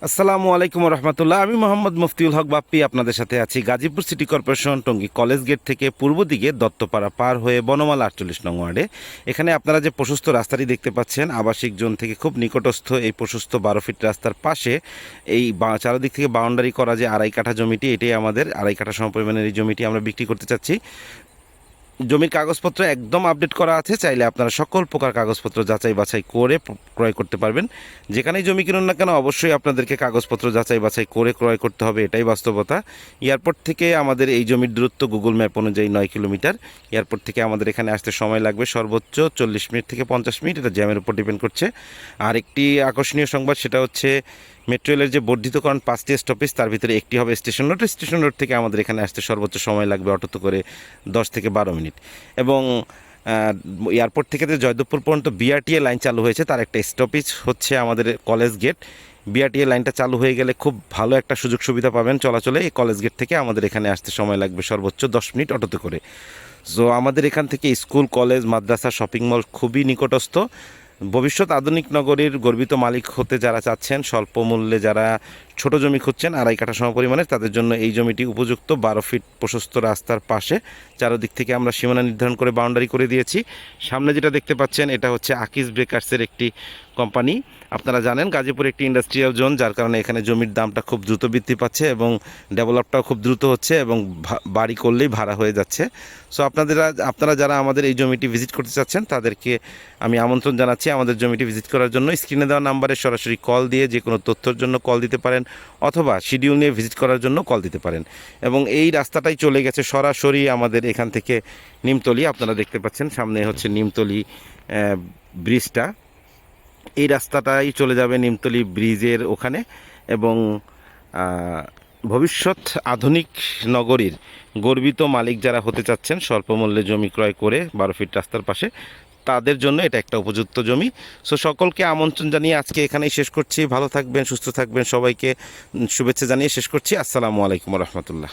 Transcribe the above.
আসসালামু আলাইকুম রহমতুল্লাহ। আমি মোহাম্মদ মুফতিউল হক বাপ্পি আপনাদের সাথে আছি Gazipur city corporation Tongi college gate থেকে পূর্ব দিকে দত্তপাড়া পার হয়ে বনমালা 48 নং ওয়ার্ডে। এখানে আপনারা যে প্রশস্ত রাস্তাটি দেখতে পাচ্ছেন আবাসিক জোন থেকে খুব নিকটস্থ এই প্রশস্ত 12 ফিট রাস্তার পাশে এই চারদিক থেকে বাউন্ডারি করা যে আড়াই কাঠা জমিটি, এটাই আমাদের আড়াই কাঠা সমপরিমাণের এই জমিটি আমরা বিক্রি করতে চাচ্ছি। জমির কাগজপত্র একদম আপডেট করা আছে, চাইলে আপনারা সকল প্রকার কাগজপত্র যাচাই বাছাই করে ক্রয় করতে পারবেন। যেখানেই জমি কিনুন না কেন অবশ্যই আপনাদেরকে কাগজপত্র যাচাই বাছাই করে ক্রয় করতে হবে, এটাই বাস্তবতা। এয়ারপোর্ট থেকে আমাদের এই জমির দূরত্ব গুগল ম্যাপ অনুযায়ী 9 কিলোমিটার। এয়ারপোর্ট থেকে আমাদের এখানে আসতে সময় লাগবে সর্বোচ্চ 40 মিনিট থেকে 50 মিনিট, এটা জ্যামের উপর ডিপেন্ড করছে। আর একটি আকর্ষণীয় সংবাদ, সেটা হচ্ছে মেট্রো রেলের যে বর্ধিতকরণ 5টি স্টপেজ, তার ভিতরে একটি হবে স্টেশন রোড। স্টেশন রোড থেকে আমাদের এখানে আসতে সর্বোচ্চ সময় লাগবে অটোতে করে 10 থেকে 12 মিনিট। এবং এয়ারপোর্ট থেকে যে জয়দেবপুর পর্যন্ত বিআরটিএ লাইন চালু হয়েছে, তার একটা স্টপেজ হচ্ছে আমাদের কলেজ গেট। বিআরটিএ লাইনটা চালু হয়ে গেলে খুব ভালো একটা সুযোগ সুবিধা পাবেন চলাচলে। এই কলেজ গেট থেকে আমাদের এখানে আসতে সময় লাগবে সর্বোচ্চ 10 মিনিট অটোতে করে। সো আমাদের এখান থেকে স্কুল, কলেজ, মাদ্রাসা, শপিং মল খুবই নিকটস্থ। ভবিষ্যৎ আধুনিক নগরীর গর্বিত মালিক হতে যারা চাচ্ছেন, স্বল্প মূল্যে যারা ছোট জমি খুঁজছেন আড়াই কাঠা সমপরিমাণের, তাদের জন্য এই জমিটি উপযুক্ত। 12 ফিট প্রশস্ত রাস্তার পাশে চারদিক থেকে আমরা সীমানা নির্ধারণ করে বাউন্ডারি করে দিয়েছি। সামনে যেটা দেখতে পাচ্ছেন এটা হচ্ছে আকিজ ব্রেকার্সের একটি কোম্পানি। আপনারা জানেন গাজীপুর একটি ইন্ডাস্ট্রিয়াল জোন, যার কারণে এখানে জমির দামটা খুব দ্রুত বৃদ্ধি পাচ্ছে এবং ডেভেলপটাও খুব দ্রুত হচ্ছে এবং বাড়ি করলেই ভাড়া হয়ে যাচ্ছে। সো আপনারা যারা আমাদের এই জমিটি ভিজিট করতে চাচ্ছেন তাদেরকে আমি আমন্ত্রণ জানাচ্ছি আমাদের জমিটি ভিজিট করার জন্য। স্ক্রিনে দেওয়া নাম্বারে সরাসরি কল দিয়ে যে কোনো তথ্যের জন্য কল দিতে পারেন, অথবা শিডিউল নিয়ে ভিজিট করার জন্য কল দিতে পারেন। এবং এই রাস্তাটাই চলে গেছে সরাসরি আমাদের এখান থেকে নিমতলি। আপনারা দেখতে পাচ্ছেন সামনে হচ্ছে নিমতলি ব্রিজটা, এই রাস্তাটাই চলে যাবে নিমতলি ব্রিজের ওখানে। এবং ভবিষ্যৎ আধুনিক নগরীর গর্বিত মালিক যারা হতে চাচ্ছেন স্বল্প মূল্যে জমি ক্রয় করে 12 ফিট রাস্তার পাশে, তাদের জন্য এটা একটা উপযুক্ত জমি। সো সকলকে আমন্ত্রণ জানিয়ে আজকে এখানেই শেষ করছি। ভালো থাকবেন, সুস্থ থাকবেন, সবাইকে শুভেচ্ছা জানিয়ে শেষ করছি। আসসালামু আলাইকুম রহমতুল্লাহ।